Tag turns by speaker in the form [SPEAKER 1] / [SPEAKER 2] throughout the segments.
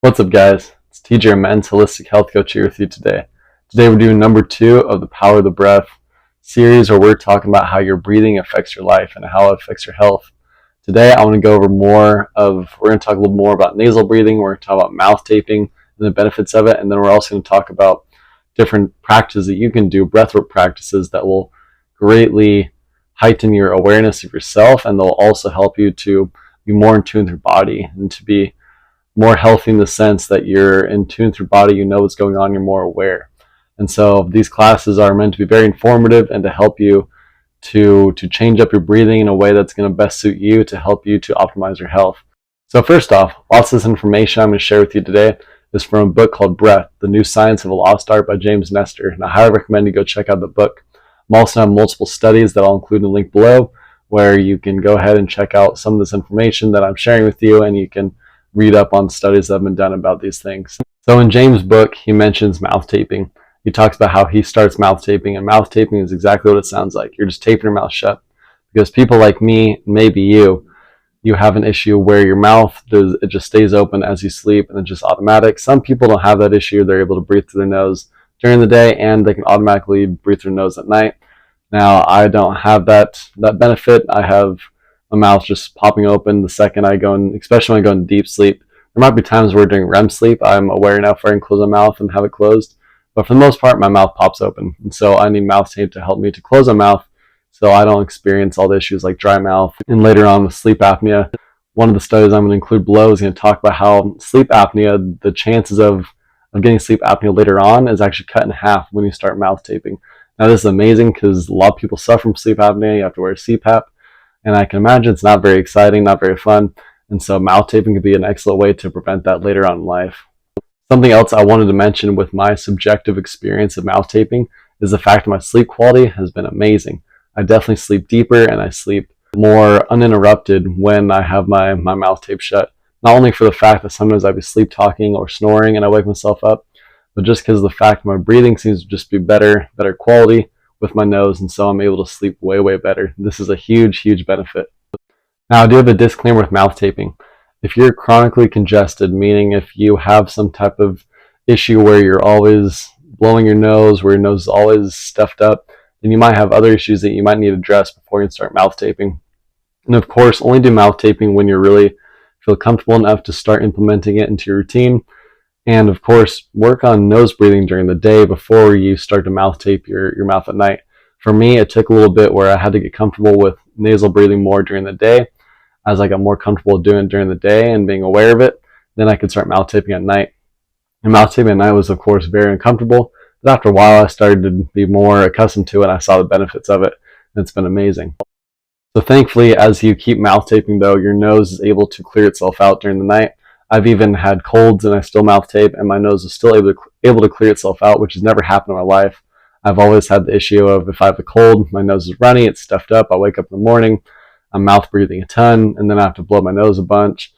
[SPEAKER 1] What's up, guys? It's TJ, Men's Holistic Health Coach, here with you today. Today we're doing number 2 of the Power of the Breath series, where we're talking about how your breathing affects your life and how it affects your health. Today I want to go over we're going to talk a little more about nasal breathing, we're going to talk about mouth taping and the benefits of it, and then we're also going to talk about different practices that you can do, breathwork practices that will greatly heighten your awareness of yourself, and they'll also help you to be more in tune with your body and to be more healthy in the sense that you're in tune with your body, you know what's going on, you're more aware. And so these classes are meant to be very informative and to help you to change up your breathing in a way that's going to best suit you, to help you to optimize your health. So first off, lots of this information I'm going to share with you today is from a book called Breath, The New Science of a Lost Art by James Nestor. And I highly recommend you go check out the book. I'm also have multiple studies that I'll include in the link below, where you can go ahead and check out some of this information that I'm sharing with you, and you can read up on studies that have been done about these things. So in James' book, he mentions mouth taping. He talks about how he starts mouth taping, and mouth taping is exactly what it sounds like. You're just taping your mouth shut. Because people like me, maybe you have an issue where your mouth it just stays open as you sleep, and it's just automatic. Some people don't have that issue. They're able to breathe through their nose during the day, and they can automatically breathe through their nose at night. Now, I don't have that benefit. I have my mouth just popping open the second I go in, especially when I go in deep sleep. There might be times where during REM sleep, I'm aware enough where I can close my mouth and have it closed. But for the most part, my mouth pops open. And so I need mouth tape to help me to close my mouth so I don't experience all the issues like dry mouth. And later on with sleep apnea, one of the studies I'm going to include below is going to talk about how sleep apnea, the chances of getting sleep apnea later on is actually cut in half when you start mouth taping. Now this is amazing because a lot of people suffer from sleep apnea. You have to wear CPAP. And I can imagine it's not very exciting, not very fun. And so mouth taping could be an excellent way to prevent that later on in life. Something else I wanted to mention with my subjective experience of mouth taping is the fact that my sleep quality has been amazing. I definitely sleep deeper and I sleep more uninterrupted when I have my mouth taped shut. Not only for the fact that sometimes I'd be sleep talking or snoring and I wake myself up, but just because of the fact my breathing seems to just be better quality with my nose, and so I'm able to sleep way better. This is a huge benefit. Now, I do have a disclaimer with mouth taping. If you're chronically congested, meaning if you have some type of issue where you're always blowing your nose, where your nose is always stuffed up, then you might have other issues that you might need to address before you start mouth taping. And of course, only do mouth taping when you really feel comfortable enough to start implementing it into your routine. And of course, work on nose breathing during the day before you start to mouth tape your mouth at night. For me, it took a little bit where I had to get comfortable with nasal breathing more during the day. As I got more comfortable doing it during the day and being aware of it, then I could start mouth taping at night. And mouth taping at night was, of course, very uncomfortable. But after a while, I started to be more accustomed to it, and I saw the benefits of it, and it's been amazing. So thankfully, as you keep mouth taping, though, your nose is able to clear itself out during the night. I've even had colds and I still mouth tape, and my nose is still able to clear itself out, which has never happened in my life. I've always had the issue of if I have a cold, my nose is runny, it's stuffed up, I wake up in the morning, I'm mouth breathing a ton, and then I have to blow my nose a bunch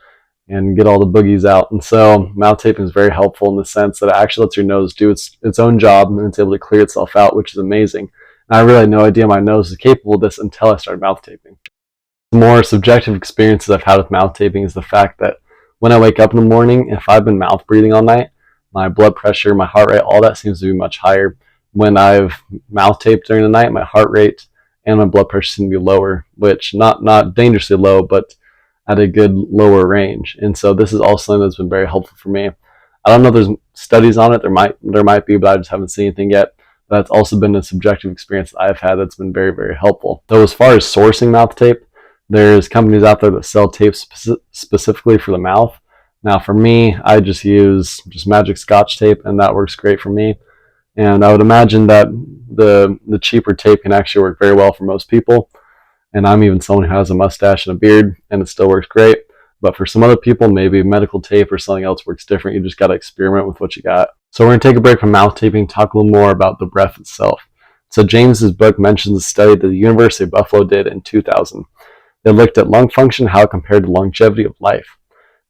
[SPEAKER 1] and get all the boogies out. And so mouth taping is very helpful in the sense that it actually lets your nose do its own job, and it's able to clear itself out, which is amazing. And I really had no idea my nose was capable of this until I started mouth taping. The more subjective experiences I've had with mouth taping is the fact that when I wake up in the morning, if I've been mouth breathing all night, my blood pressure, my heart rate, all that seems to be much higher. When I've mouth taped during the night, my heart rate and my blood pressure seem to be lower, which not dangerously low, but at a good lower range. And so this is also something that's been very helpful for me. I don't know if there's studies on it. There might be, but I just haven't seen anything yet. But that's also been a subjective experience that I've had that's been very helpful. So as far as sourcing mouth tape, there's companies out there that sell tape specifically for the mouth. Now for me, I just use magic Scotch tape, and that works great for me. And I would imagine that the cheaper tape can actually work very well for most people. And I'm even someone who has a mustache and a beard, and it still works great. But for some other people, maybe medical tape or something else works different. You just got to experiment with what you got. So we're going to take a break from mouth taping, talk a little more about the breath itself. So James's book mentions a study that the University of Buffalo did in 2000. They looked at lung function, how it compared to longevity of life.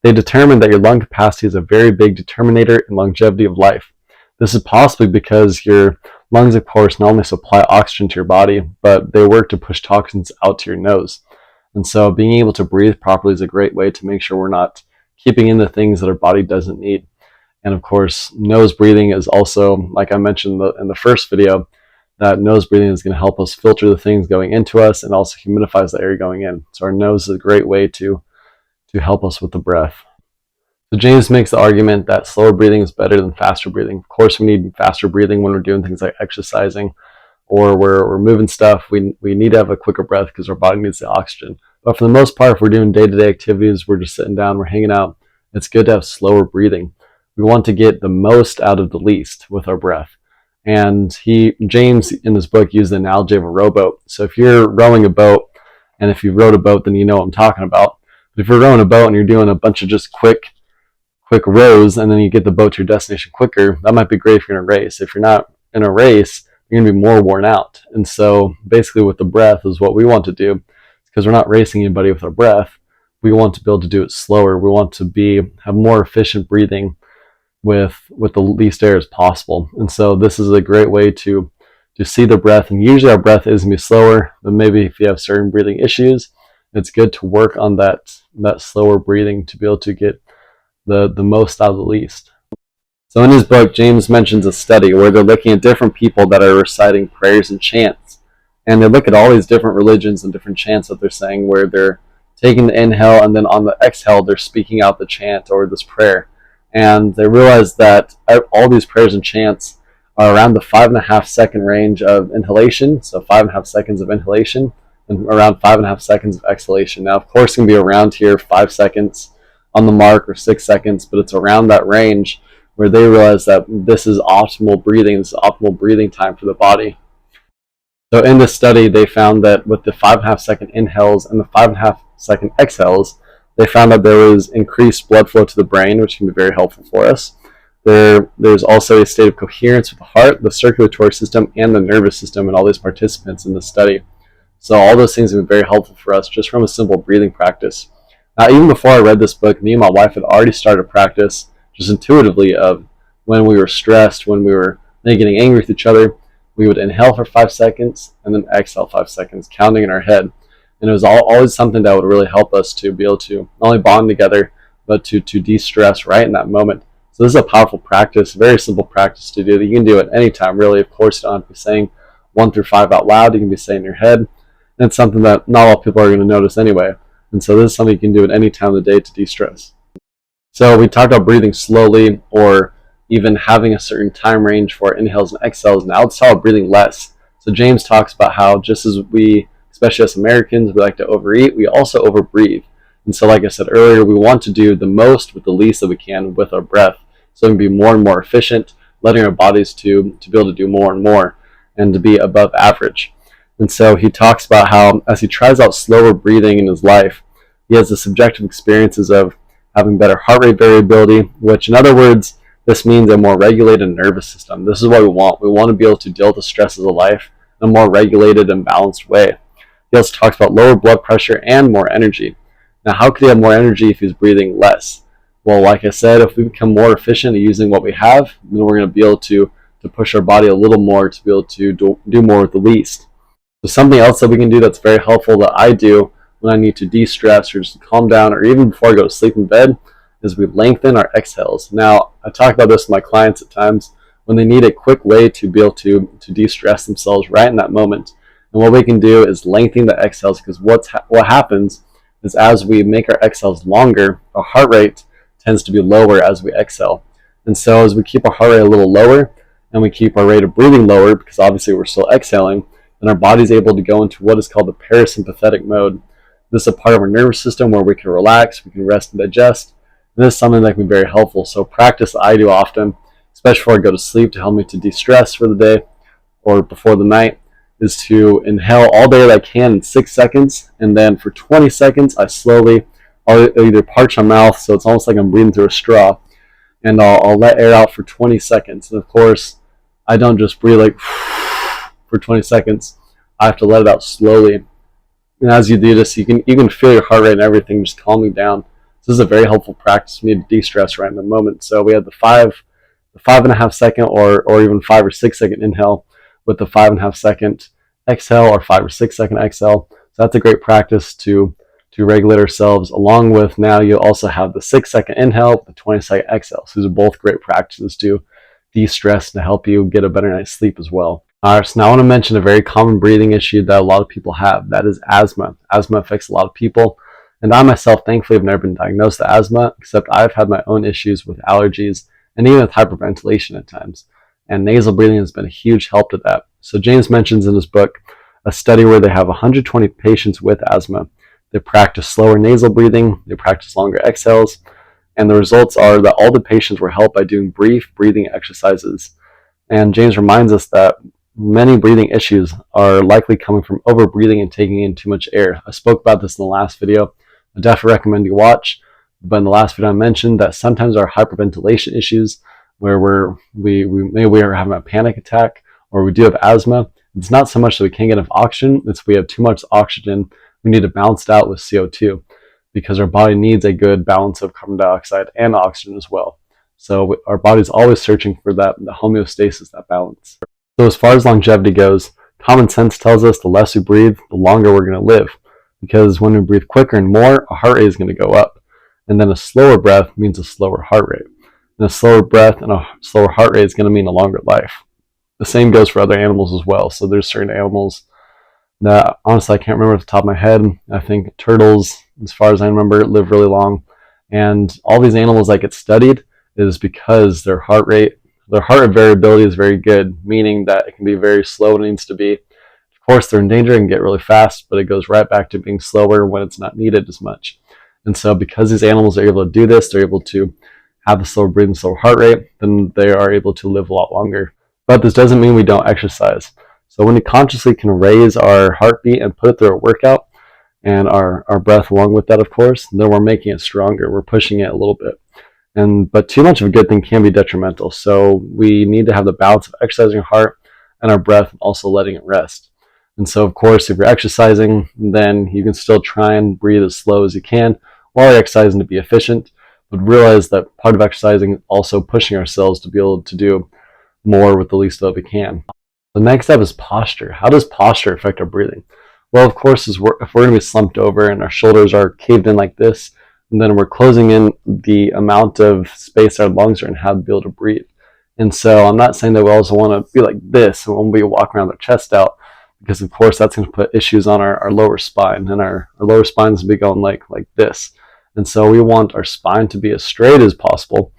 [SPEAKER 1] They determined that your lung capacity is a very big determinator in longevity of life. This is possibly because your lungs, of course, not only supply oxygen to your body, but they work to push toxins out to your nose. And so being able to breathe properly is a great way to make sure we're not keeping in the things that our body doesn't need. And of course, nose breathing is also, like I mentioned in the first video, that nose breathing is going to help us filter the things going into us and also humidifies the air going in. So our nose is a great way to help us with the breath. So James makes the argument that slower breathing is better than faster breathing. Of course, we need faster breathing when we're doing things like exercising or we're moving stuff. We need to have a quicker breath because our body needs the oxygen. But for the most part, if we're doing day-to-day activities, we're just sitting down, we're hanging out, it's good to have slower breathing. We want to get the most out of the least with our breath. And James in his book used the analogy of a rowboat. So if you're rowing a boat, and if you've rowed a boat, then you know what I'm talking about. But if you're rowing a boat and you're doing a bunch of just quick rows, and then you get the boat to your destination quicker, that might be great if you're in a race. If you're not in a race, you're going to be more worn out. And so basically with the breath is what we want to do, because we're not racing anybody with our breath. We want to be able to do it slower. We want to have more efficient breathing with the least air as possible. And so this is a great way to see the breath. And usually our breath is going to be slower, but maybe if you have certain breathing issues, it's good to work on that slower breathing to be able to get the most out of the least. So in his book, James mentions a study where they're looking at different people that are reciting prayers and chants. And they look at all these different religions and different chants that they're saying, where they're taking the inhale and then on the exhale, they're speaking out the chant or this prayer. And they realize that all these prayers and chants are around the 5.5 second range of inhalation. So 5.5 seconds of inhalation and around 5.5 seconds of exhalation. Now, of course, it can be around here 5 seconds on the mark or 6 seconds, but it's around that range where they realize that this is optimal breathing time for the body. So in this study, they found that with the 5.5 second inhales and the 5.5 second exhales, they found that there was increased blood flow to the brain, which can be very helpful for us. There's also a state of coherence with the heart, the circulatory system, and the nervous system in all these participants in this study. So all those things have been very helpful for us just from a simple breathing practice. Now, even before I read this book, me and my wife had already started a practice just intuitively of when we were stressed, when we were getting angry with each other, we would inhale for 5 seconds and then exhale 5 seconds, counting in our head. And it was always something that would really help us to be able to not only bond together, but to de-stress right in that moment. So this is a powerful practice, very simple practice to do that you can do at any time, really. Of course, you don't have to be saying 1 through 5 out loud. You can be saying in your head. And it's something that not all people are going to notice anyway. And so this is something you can do at any time of the day to de-stress. So we talked about breathing slowly or even having a certain time range for inhales and exhales. Now let's talk about breathing less. So James talks about how just as we, especially as Americans, we like to overeat, we also overbreathe. And so like I said earlier, we want to do the most with the least that we can with our breath. So we can be more and more efficient, letting our bodies to be able to do more and more and to be above average. And so he talks about how as he tries out slower breathing in his life, he has the subjective experiences of having better heart rate variability, which in other words, this means a more regulated nervous system. This is what we want. We want to be able to deal with the stresses of life in a more regulated and balanced way. He also talks about lower blood pressure and more energy. Now, how could he have more energy if he's breathing less? Well, like I said, if we become more efficient at using what we have, then we're going to be able to push our body a little more to be able to do more with the least. So something else that we can do that's very helpful that I do when I need to de-stress or just calm down, or even before I go to sleep in bed, is we lengthen our exhales. Now, I talk about this with my clients at times when they need a quick way to be able to de-stress themselves right in that moment. And what we can do is lengthen the exhales, because what happens is as we make our exhales longer, our heart rate tends to be lower as we exhale. And so as we keep our heart rate a little lower and we keep our rate of breathing lower, because obviously we're still exhaling, then our body's able to go into what is called the parasympathetic mode. This is a part of our nervous system where we can relax, we can rest and digest. And this is something that can be very helpful. So practice I do often, especially before I go to sleep, to help me to de-stress for the day or before the night, is to inhale all day that I can in 6 seconds, and then for 20 seconds I'll either parch my mouth, so it's almost like I'm breathing through a straw, and I'll let air out for 20 seconds. And of course, I don't just breathe like for 20 seconds. I have to let it out slowly. And as you do this, you can feel your heart rate and everything just calming down. So this is a very helpful practice for me to de-stress right in the moment. So we had the 5.5 second or even 5 or 6 second inhale with the 5.5 second exhale or 5 or 6 second exhale. So that's a great practice to to regulate ourselves, along with now you also have the 6-second inhale, the 20-second exhale. So these are both great practices to de-stress and to help you get a better night's sleep as well. All right, so now I want to mention a very common breathing issue that a lot of people have. That is asthma. Asthma affects a lot of people. And I myself, thankfully, have never been diagnosed with asthma, except I've had my own issues with allergies and even with hyperventilation at times. And nasal breathing has been a huge help to that. So James mentions in his book a study where they have 120 patients with asthma. They practice slower nasal breathing, they practice longer exhales, and the results are that all the patients were helped by doing brief breathing exercises. And James reminds us that many breathing issues are likely coming from over-breathing and taking in too much air. I spoke about this in the last video. I definitely recommend you watch. But in the last video I mentioned that sometimes our hyperventilation issues where we are having a panic attack or we do have asthma, it's not so much that we can't get enough oxygen, it's we have too much oxygen. We need to balance it out with CO2 because our body needs a good balance of carbon dioxide and oxygen as well. So our body's always searching for that, the homeostasis, that balance. So as far as longevity goes, common sense tells us the less we breathe, the longer we're going to live. Because when we breathe quicker and more, our heart rate is going to go up. And then a slower breath means a slower heart rate. And a slower breath and a slower heart rate is going to mean a longer life. The same goes for other animals as well. So there's certain animals that honestly I can't remember off the top of my head. I think turtles, as far as I remember, live really long. And all these animals that get studied is because their heart rate variability is very good, meaning that it can be very slow when it needs to be. Of course, they're in danger and get really fast, but it goes right back to being slower when it's not needed as much. And so because these animals are able to do this, they're able to have the slower breathing, slower heart rate, then they are able to live a lot longer. But this doesn't mean we don't exercise. So when we consciously can raise our heartbeat and put it through a workout, and our breath along with that, of course, then we're making it stronger. We're pushing it a little bit. But too much of a good thing can be detrimental. So we need to have the balance of exercising our heart and our breath, and also letting it rest. And so, of course, if you're exercising, then you can still try and breathe as slow as you can while you're exercising to be efficient. But realize that part of exercising is also pushing ourselves to be able to do more with the least that we can. The next step is posture. How does posture affect our breathing? Well, of course, if we're going to be slumped over and our shoulders are caved in like this, and then we're closing in the amount of space our lungs are in, how to be able to breathe. And so I'm not saying that we also want to be like this when we walk around with our chest out, because of course that's going to put issues on our lower spine, and our lower spine is going to be going like this. And so we want our spine to be as straight as possible.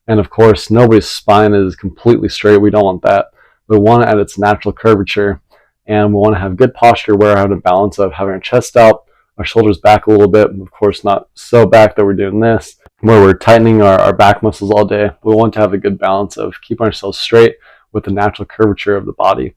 [SPEAKER 1] And of course, nobody's spine is completely straight. We don't want that. We want it at its natural curvature. And we want to have good posture where we have a balance of having our chest out, our shoulders back a little bit, of course not so back that we're doing this, where we're tightening our back muscles all day. We want to have a good balance of keeping ourselves straight with the natural curvature of the body.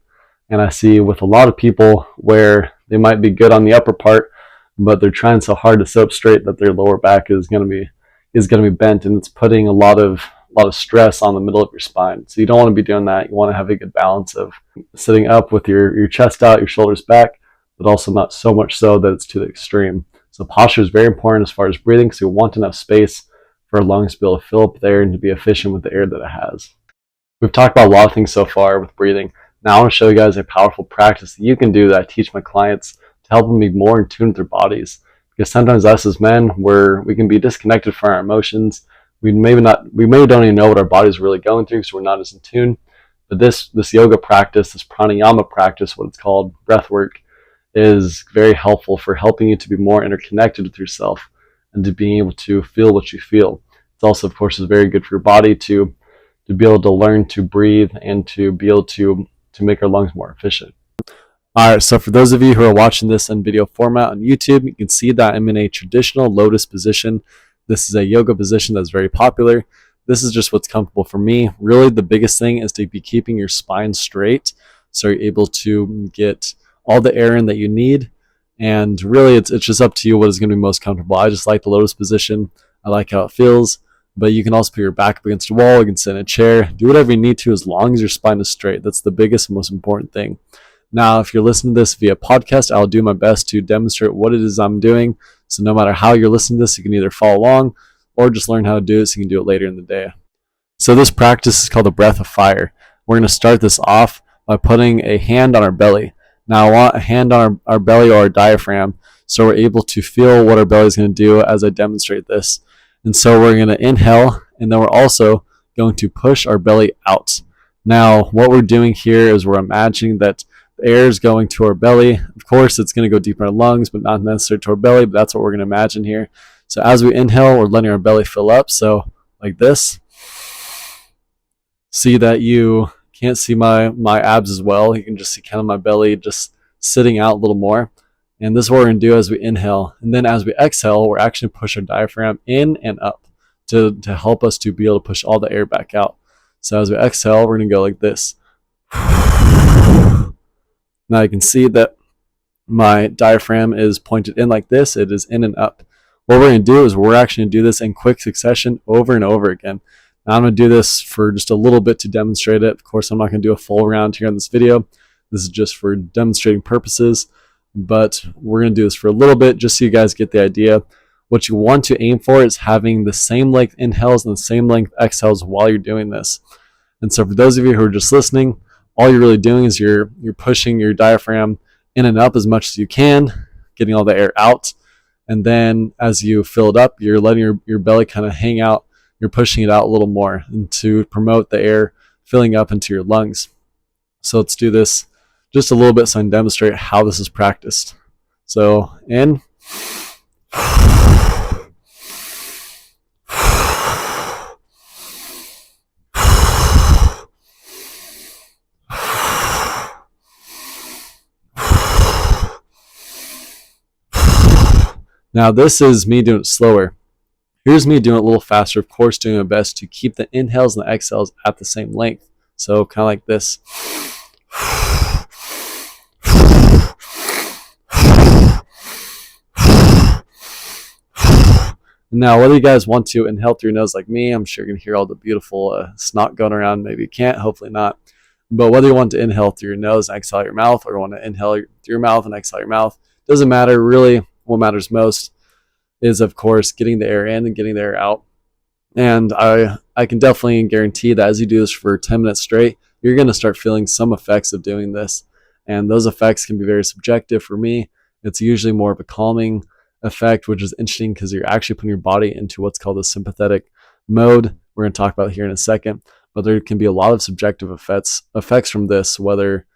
[SPEAKER 1] And I see with a lot of people where they might be good on the upper part, but they're trying so hard to sit up straight that their lower back is going to be bent, and it's putting a lot of stress on the middle of your spine. So you don't want to be doing that. You want to have a good balance of sitting up with your chest out, your shoulders back, but also not so much so that it's to the extreme. So posture is very important as far as breathing, because you want enough space for our lungs to be able to fill up the air and to be efficient with the air that it has. We've talked about a lot of things so far with breathing. Now I want to show you guys a powerful practice that you can do that I teach my clients to help them be more in tune with their bodies. Because sometimes us as men, we can be disconnected from our emotions. We maybe don't even know what our body's really going through because we're not as in tune. But this yoga practice, this pranayama practice, what it's called, breathwork, is very helpful for helping you to be more interconnected with yourself and to being able to feel what you feel. It's also, of course, is very good for your body to be able to learn to breathe and to be able to make our lungs more efficient. All right, so for those of you who are watching this in video format on YouTube, you can see that I'm in a traditional lotus position. This is a yoga position that's very popular. This is just what's comfortable for me. Really, the biggest thing is to be keeping your spine straight so you're able to get all the air in that you need. And really, it's just up to you what is going to be most comfortable. I just like the lotus position. I like how it feels. But you can also put your back up against a wall. You can sit in a chair. Do whatever you need to as long as your spine is straight. That's the biggest and most important thing. Now, if you're listening to this via podcast, I'll do my best to demonstrate what it is I'm doing. So no matter how you're listening to this, you can either follow along or just learn how to do it so you can do it later in the day. So this practice is called the breath of fire. We're going to start this off by putting a hand on our belly. Now I want a hand on our belly or our diaphragm so we're able to feel what our belly is going to do as I demonstrate this. And so we're going to inhale, and then we're also going to push our belly out. Now, what we're doing here is we're imagining that the air is going to our belly. Of course, it's going to go deep in our lungs, but not necessarily to our belly, but that's what we're going to imagine here. So as we inhale, we're letting our belly fill up. So like this. See that you can't see my abs as well. You can just see kind of my belly just sitting out a little more. And this is what we're going to do as we inhale. And then as we exhale, we're actually push our diaphragm in and up to help us to be able to push all the air back out. So as we exhale, we're going to go like this. Now you can see that my diaphragm is pointed in like this. It is in and up. What we're going to do is we're actually going to do this in quick succession over and over again. Now I'm going to do this for just a little bit to demonstrate it. Of course, I'm not going to do a full round here in this video. This is just for demonstrating purposes, but we're going to do this for a little bit just so you guys get the idea. What you want to aim for is having the same length inhales and the same length exhales while you're doing this. And so for those of you who are just listening, all you're really doing is you're pushing your diaphragm in and up as much as you can, getting all the air out. And then as you fill it up, you're letting your belly kind of hang out. You're pushing it out a little more and to promote the air filling up into your lungs. So let's do this just a little bit so I can demonstrate how this is practiced. So in. Now this is me doing it slower. Here's me doing it a little faster, of course, doing my best to keep the inhales and the exhales at the same length. So kind of like this. Now, whether you guys want to inhale through your nose like me, I'm sure you're going to hear all the beautiful snot going around. Maybe you can't, hopefully not. But whether you want to inhale through your nose and exhale your mouth, or want to inhale through your mouth and exhale your mouth, doesn't matter. Really, what matters most is, of course, getting the air in and getting the air out. And I can definitely guarantee that as you do this for 10 minutes straight, you're going to start feeling some effects of doing this. And those effects can be very subjective. For me, it's usually more of a calming effect, which is interesting because you're actually putting your body into what's called a sympathetic mode. We're going to talk about it here in a second. But there can be a lot of subjective effects from this, whether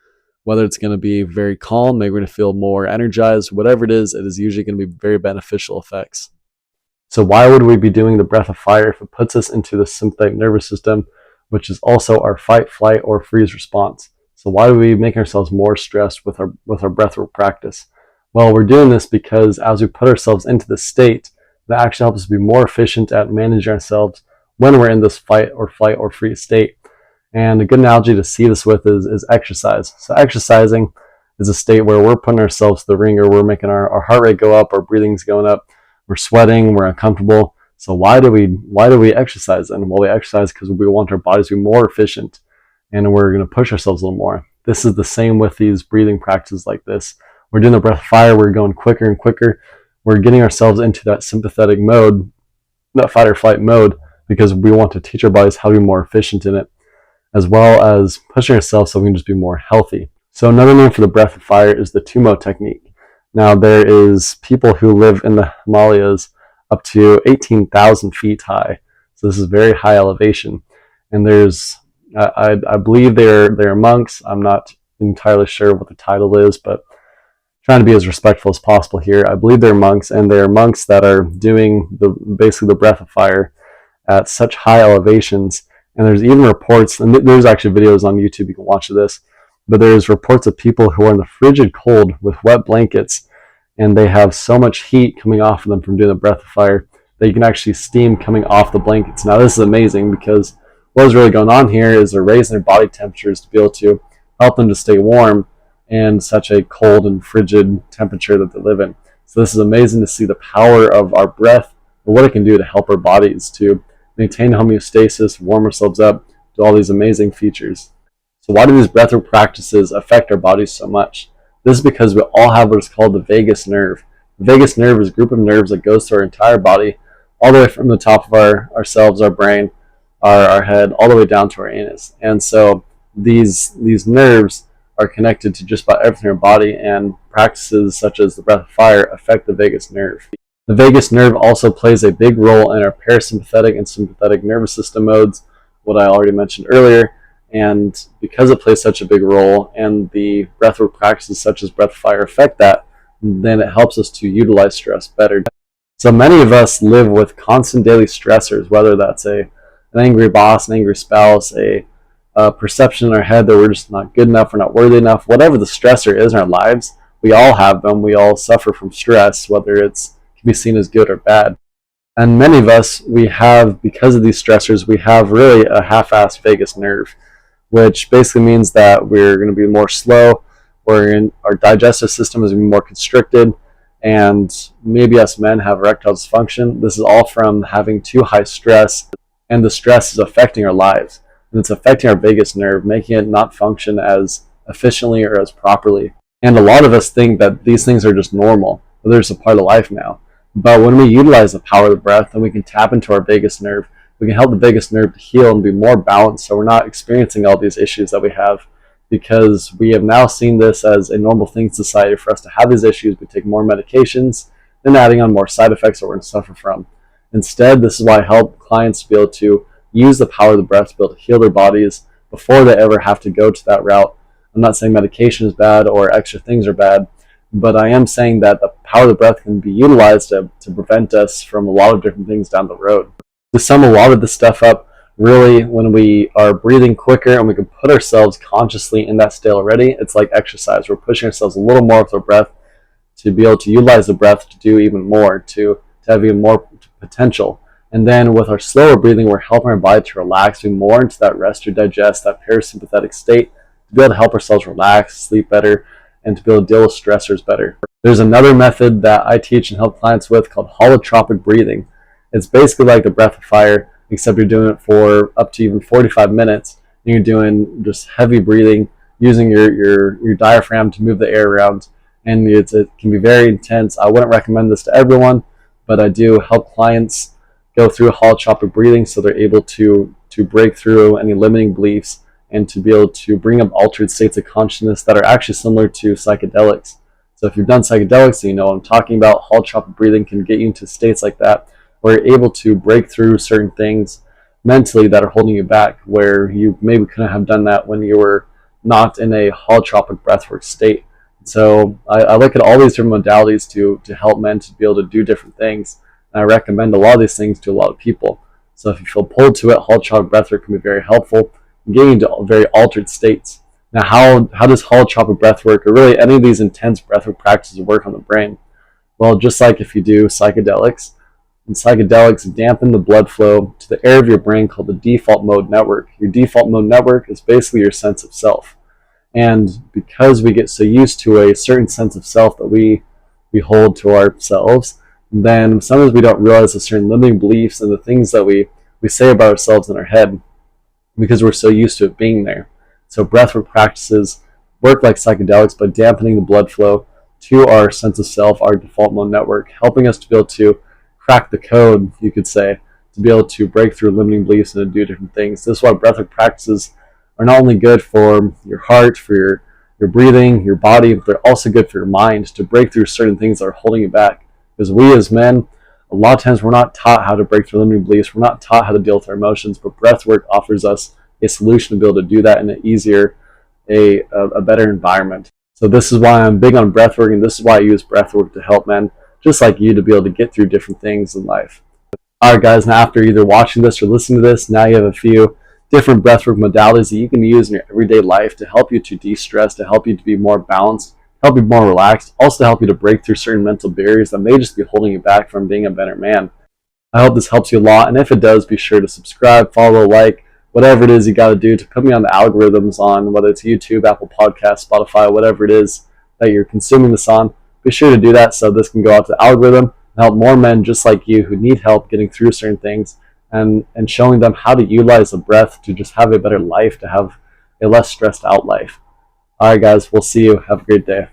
[SPEAKER 1] it's going to be very calm, maybe we're going to feel more energized, whatever it is usually going to be very beneficial effects. So why would we be doing the breath of fire if it puts us into the sympathetic nervous system, which is also our fight, flight, or freeze response? So why do we make ourselves more stressed with our breathwork practice? Well, we're doing this because as we put ourselves into this state, that actually helps us be more efficient at managing ourselves when we're in this fight or flight or freeze state. And a good analogy to see this with is exercise. So exercising is a state where we're putting ourselves to the ringer, we're making our heart rate go up, our breathing's going up, we're sweating, we're uncomfortable. So why do we exercise then? Well, we exercise because we want our bodies to be more efficient and we're going to push ourselves a little more. This is the same with these breathing practices like this. We're doing the breath of fire, we're going quicker and quicker. We're getting ourselves into that sympathetic mode, that fight or flight mode, because we want to teach our bodies how to be more efficient in it, as well as pushing ourselves so we can just be more healthy. So another name for the breath of fire is the Tumo technique. Now there is people who live in the Himalayas up to 18,000 feet high. So this is very high elevation. And there's, I believe they're monks. I'm not entirely sure what the title is, but trying to be as respectful as possible here. I believe they're monks, and they're monks that are doing basically the breath of fire at such high elevations. And there's even reports, and there's actually videos on YouTube, you can watch this, but there's reports of people who are in the frigid cold with wet blankets, and they have so much heat coming off of them from doing the breath of fire that you can actually steam coming off the blankets. Now this is amazing because what is really going on here is they're raising their body temperatures to be able to help them to stay warm in such a cold and frigid temperature that they live in. So this is amazing to see the power of our breath and what it can do to help our bodies to maintain homeostasis, warm ourselves up, do all these amazing features. So why do these breathwork practices affect our bodies so much? This is because we all have what is called the vagus nerve. The vagus nerve is a group of nerves that goes through our entire body, all the way from the top of ourselves, our brain, our head, all the way down to our anus. And so these nerves are connected to just about everything in our body, and practices such as the breath of fire affect the vagus nerve. The vagus nerve also plays a big role in our parasympathetic and sympathetic nervous system modes, what I already mentioned earlier. And because it plays such a big role, and the breathwork practices such as breath of fire affect that, then it helps us to utilize stress better. So many of us live with constant daily stressors, whether that's an angry boss, an angry spouse, a perception in our head that we're just not good enough, we're not worthy enough, whatever the stressor is in our lives. We all have them. We all suffer from stress, whether it's can be seen as good or bad. And many of us, we have, because of these stressors, we have really a half-assed vagus nerve, which basically means that we're going to be more slow, our digestive system is going to be more constricted, and maybe us men have erectile dysfunction. This is all from having too high stress, and the stress is affecting our lives. And it's affecting our vagus nerve, making it not function as efficiently or as properly. And a lot of us think that these things are just normal, that they're just a part of life now. But when we utilize the power of the breath, then we can tap into our vagus nerve. We can help the vagus nerve to heal and be more balanced, so we're not experiencing all these issues that we have, because we have now seen this as a normal thing in society for us to have these issues. We take more medications, then adding on more side effects that we're going to suffer from. Instead, this is why I help clients to be able to use the power of the breath to be able to heal their bodies before they ever have to go to that route. I'm not saying medication is bad or extra things are bad, but I am saying that the power of the breath can be utilized to prevent us from a lot of different things down the road. To sum a lot of this stuff up, really, when we are breathing quicker and we can put ourselves consciously in that state already, it's like exercise. We're pushing ourselves a little more with our breath to be able to utilize the breath to do even more, to have even more potential. And then with our slower breathing, we're helping our body to relax, be more into that rest or digest, that parasympathetic state, to be able to help ourselves relax, sleep better, and to be able to deal with stressors better. There's another method that I teach and help clients with called holotropic breathing. It's basically like the breath of fire, except you're doing it for up to even 45 minutes. And you're doing just heavy breathing, using your diaphragm to move the air around. And it can be very intense. I wouldn't recommend this to everyone, but I do help clients go through holotropic breathing so they're able to break through any limiting beliefs and to be able to bring up altered states of consciousness that are actually similar to psychedelics. So if you've done psychedelics, you know what I'm talking about. Holotropic breathing can get you into states like that where you're able to break through certain things mentally that are holding you back, where you maybe couldn't have done that when you were not in a holotropic breathwork state. So I look at all these different modalities to help men to be able to do different things. And I recommend a lot of these things to a lot of people. So if you feel pulled to it, holotropic breathwork can be very helpful in getting into very altered states. Now, how does holotropic breathwork, or really any of these intense breathwork practices, work on the brain? Well, just like if you do psychedelics, and psychedelics dampen the blood flow to the area of your brain called the default mode network. Your default mode network is basically your sense of self. And because we get so used to a certain sense of self that we hold to ourselves, then sometimes we don't realize the certain limiting beliefs and the things that we say about ourselves in our head because we're so used to it being there. So breathwork practices work like psychedelics by dampening the blood flow to our sense of self, our default mode network, helping us to be able to crack the code, you could say, to be able to break through limiting beliefs and to do different things. This is why breathwork practices are not only good for your heart, for your breathing, your body, but they're also good for your mind to break through certain things that are holding you back. Because we as men, a lot of times we're not taught how to break through limiting beliefs. We're not taught how to deal with our emotions, but breathwork offers us a solution to be able to do that in an easier, a better environment. So this is why I'm big on breathwork, and this is why I use breathwork to help men just like you to be able to get through different things in life. Alright guys, now after either watching this or listening to this, now you have a few different breathwork modalities that you can use in your everyday life to help you to de-stress, to help you to be more balanced, help you be more relaxed, also to help you to break through certain mental barriers that may just be holding you back from being a better man. I hope this helps you a lot, and if it does, be sure to subscribe, follow, like, whatever it is you got to do to put me on the algorithms on whether it's YouTube, Apple Podcasts, Spotify, whatever it is that you're consuming this on. Be sure to do that so this can go out to the algorithm and help more men just like you who need help getting through certain things and showing them how to utilize the breath to just have a better life, to have a less stressed out life. Alright guys, we'll see you. Have a great day.